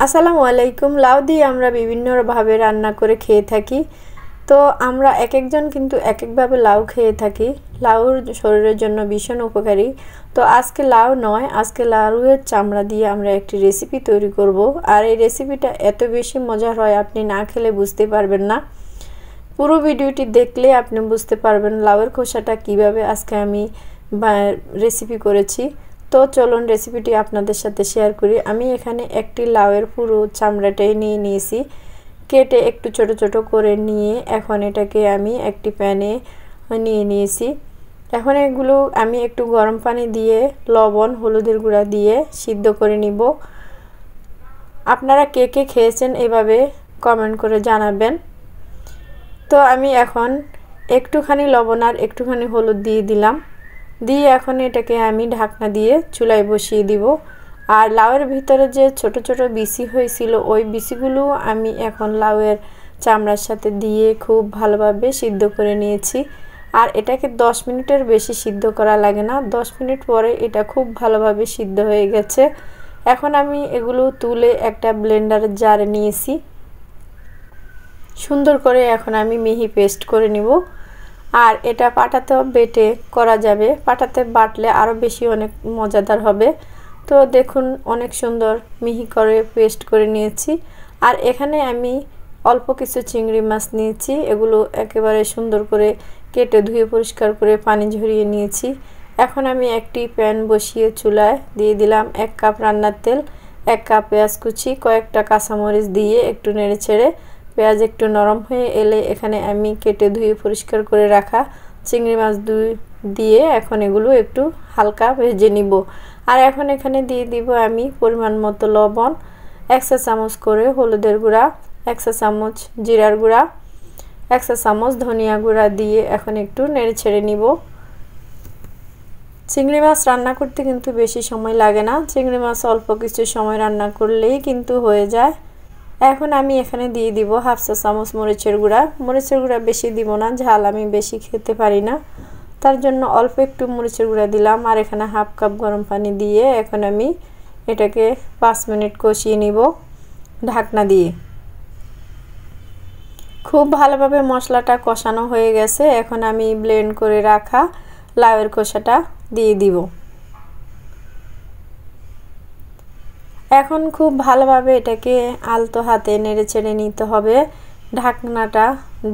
আসসালামু আলাইকুম। লাউ দিয়ে আমরা বিভিন্নভাবে রান্না করে খেয়ে থাকি। তো আমরা এক একজন কিন্তু এক একভাবে লাউ খেয়ে থাকি। লাউর শরীরের জন্য ভীষণ উপকারী। তো আজকে লাউ নয়, আজকে লাউয়ের চামড়া দিয়ে আমরা একটি রেসিপি তৈরি করব। আর এই রেসিপিটা এত বেশি মজার হয়, আপনি না খেলে বুঝতে পারবেন না। পুরো ভিডিওটি দেখলে আপনি বুঝতে পারবেন লাউয়ের খোসাটা কিভাবে আজকে আমি রেসিপি করেছি। তো চলুন রেসিপিটি আপনাদের সাথে শেয়ার করি। আমি এখানে একটি লাউয়ের পুরো চামড়াটাই নিয়ে নিয়েছি, কেটে একটু ছোট ছোট করে নিয়ে এখন এটাকে আমি একটি প্যানে নিয়ে নিয়েছি। এখন এগুলো আমি একটু গরম পানি দিয়ে লবণ হলুদের গুঁড়া দিয়ে সিদ্ধ করে নিব। আপনারা কে কে খেয়েছেন এভাবে কমেন্ট করে জানাবেন। তো আমি এখন একটুখানি লবণ আর একটুখানি হলুদ দিয়ে দিলাম, দিয়ে এখন এটাকে আমি ঢাকনা দিয়ে চুলায় বসিয়ে দিব। আর লাউয়ের ভিতরে যে ছোট ছোট বিচি হয়েছিল ওই বিচিগুলো আমি এখন লাউয়ের চামড়ার সাথে দিয়ে খুব ভালোভাবে সিদ্ধ করে নিয়েছি। আর এটাকে 10 মিনিটের বেশি সিদ্ধ করা লাগে না, 10 মিনিট পরে এটা খুব ভালোভাবে সিদ্ধ হয়ে গেছে। এখন আমি এগুলো তুলে একটা ব্লেন্ডারের জারে নিয়েছি। সুন্দর করে এখন আমি মিহি পেস্ট করে নিব। আর এটা পাটাতেও বেটে করা যাবে, পাটাতে বাটলে আরও বেশি অনেক মজাদার হবে। তো দেখুন অনেক সুন্দর মিহি করে পেস্ট করে নিয়েছি। আর এখানে আমি অল্প কিছু চিংড়ি মাছ নিয়েছি, এগুলো একেবারে সুন্দর করে কেটে ধুয়ে পরিষ্কার করে পানি ঝরিয়ে নিয়েছি। এখন আমি একটি প্যান বসিয়ে চুলায় দিয়ে দিলাম 1 কাপ রান্নার তেল, 1 কাপ পেঁয়াজ কুচি, কয়েকটা কাঁচামরিচ দিয়ে একটু নেড়ে ছেড়ে পেঁয়াজ একটু নরম হয়ে এলে এখানে আমি কেটে ধুয়ে পরিষ্কার করে রাখা চিংড়ি মাছ দিয়ে এখন এগুলো একটু হালকা ভেজে নিব। আর এখন এখানে দিয়ে দিব আমি পরিমাণ মতো লবণ, 1 চা চামচ করে হলুদের গুঁড়া, 1 চা চামচ জিরার গুঁড়া, 1 চা চামচ ধনিয়া গুঁড়া দিয়ে এখন একটু নেড়ে ছেড়ে নিব। চিংড়ি মাছ রান্না করতে কিন্তু বেশি সময় লাগে না, চিংড়ি মাছ অল্প কিছু সময় রান্না করলেই কিন্তু হয়ে যায়। এখন আমি এখানে দিয়ে দিব 1/2 চা চামচ মরিচের গুঁড়া। মরিচের গুঁড়া বেশি দিব না, ঝাল আমি বেশি খেতে পারি না, তার জন্য অল্প একটু মরিচের গুঁড়া দিলাম। আর এখানে 1/2 কাপ গরম পানি দিয়ে এখন আমি এটাকে 5 মিনিট কষিয়ে নিব ঢাকনা দিয়ে। খুব ভালোভাবে মশলাটা কষানো হয়ে গেছে। এখন আমি ব্লেন্ড করে রাখা লাউয়ের খোসাটা দিয়ে দিব। এখন খুব ভালোভাবে এটাকে আলতো হাতে নেড়ে ছেড়ে নিতে হবে। ঢাকনাটা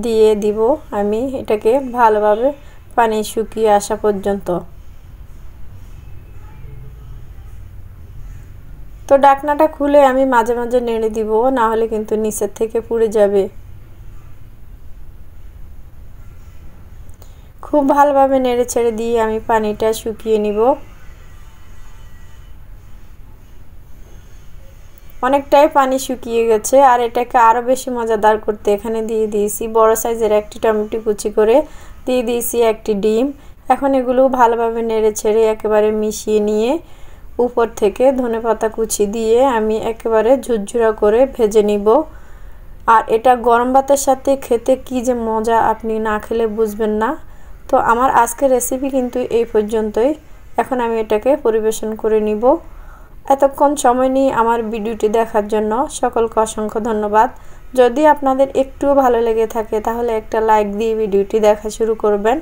দিয়ে দিব আমি এটাকে ভালোভাবে পানি শুকিয়ে আসা পর্যন্ত। তো ঢাকনাটা খুলে আমি মাঝে মাঝে নেড়ে দিব, না হলে কিন্তু নিচের থেকে পুড়ে যাবে। খুব ভালোভাবে নেড়ে ছেড়ে দিয়ে আমি পানিটা শুকিয়ে নিব। অনেকটাই পানি শুকিয়ে গেছে। আর এটাকে আরও বেশি মজাদার করতে এখানে দিয়ে দিয়েছি বড় সাইজের একটি টমেটো কুচি করে, দিয়ে দিয়েছি একটি ডিম। এখন এগুলো ভালোভাবে নেড়ে ছেড়ে একেবারে মিশিয়ে নিয়ে উপর থেকে ধনেপাতা কুচি দিয়ে আমি একেবারে ঝুরঝুরা করে ভেজে নিব। আর এটা গরম ভাতের সাথে খেতে কি যে মজা, আপনি না খেলে বুঝবেন না। তো আমার আজকের রেসিপি কিন্তু এই পর্যন্তই। এখন আমি এটাকে পরিবেশন করে নিব। এতক্ষণ সময় নিয়ে আমার ভিডিওটি দেখার জন্য সকলকে অসংখ্য ধন্যবাদ। যদি আপনাদের একটুও ভালো লেগে থাকে তাহলে একটা লাইক দিয়ে ভিডিওটি দেখা শুরু করবেন।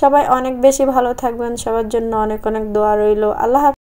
সবাই অনেক বেশি ভালো থাকবেন, সবার জন্য অনেক অনেক দোয়া রইল। আল্লাহ হাফেজ।